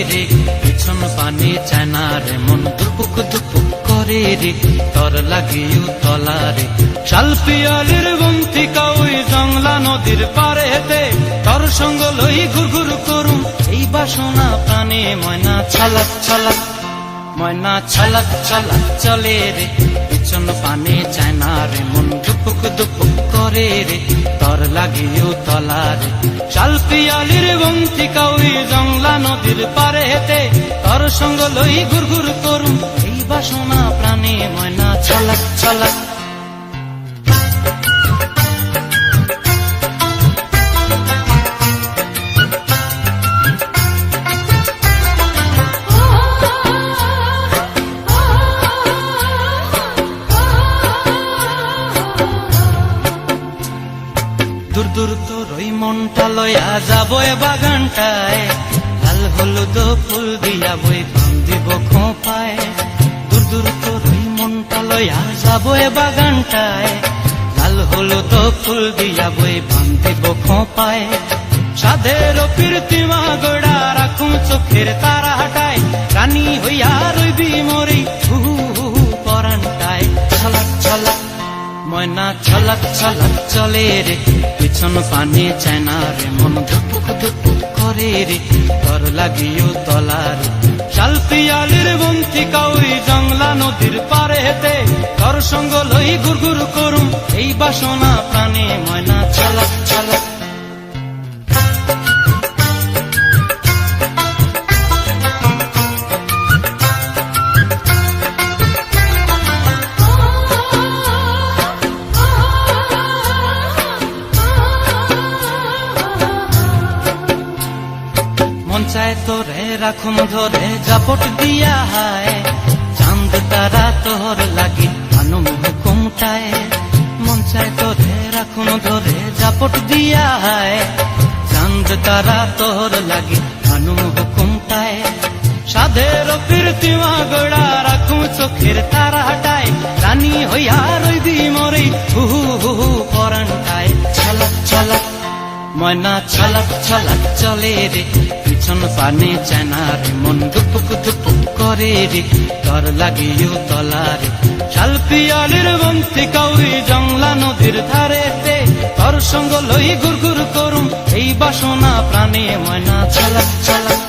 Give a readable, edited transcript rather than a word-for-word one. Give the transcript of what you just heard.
রে, পিছন পানে চায় না রে, মন দুপুক দুপুক করে রে, তর লাগিও তলা রে। শাল পিয়ালির বন্তিকা ওই জংলা নদীর পারেতে, তর সঙ্গ লই ঘুর ঘুর করুম এই বাসনা প্রাণে। ময়না ছলাক ছলাক, ময়না ছলাক ছলাক চলে রে, পিছন পানে চায় না রে, মন দুপুক দুপুক করে রে, তর লাগিও তলা রে। শাল পিয়ালির বন্তিকা ওই জংলা নদীর পারেতে, তর সঙ্গ লই ঘুর ঘুর করুম এই বাসনা প্রাণে। ময়না ছলাক ছলাক। দূর দূর তোর ওই মনটা লয়া যাবো এ বাগানটায়, লাল হলুদ ফুল দিয়া বই বান্ধিব খোঁপায়। দূর দূর তোর ওই মনটা লয়া যাবো এ বাগানটায়, লাল হলুদ ফুল দিয়া বই বান্ধিব খোঁপায়। সাধের প্রীতিমা গোড়া রাখুন চোখের তারা হাটায়, রানী হইয়া রইবি মরি হু হু পরানটায়। ছলাক ছলাক, ময়না ছলাক ছলাক চলে রে, পিছন পানে চায় না রে, মন ধুপুক ধুপুক করে রে, তর লাগিও তলা রে। শাল পিয়ালির বন্তিকা ওই জংলা নদীর পারেতে, তর সঙ্গ লই ঘুর ঘুর করুম এই বাসনা প্রাণে। ময়না ছলাক ছলাক। মন চায় তোরে রাখুন ধরে জাপট দিয়া হায়, চাঁদ তারা তোর লাগি আনুম হুকুমটায়। মন চায় তোরে রাখুন ধরে জাপট দিয়া হায়, চাঁদ তারা তোর লাগি আনুম হুকুমটায়। সাধের প্রীতিমা গোড়া রাখুন চোখের তারা হাটায়, রানী হইয়া রইবি মরি হু হু হু পরানটায়। ছলাক ছলাক, ময়না ছলাক ছলাক চলে রে, পিছন পানে চায় না রে, মন দুপুক দুপুক করে রে, তর লাগিও তলা রে। শাল পিয়ালির বন্তিকা ওই জংলা নদীর ধারেতে, তর সঙ্গ লই ঘুর ঘুর করুম এই বাসনা প্রাণে। ময়না ছলাক ছলাক।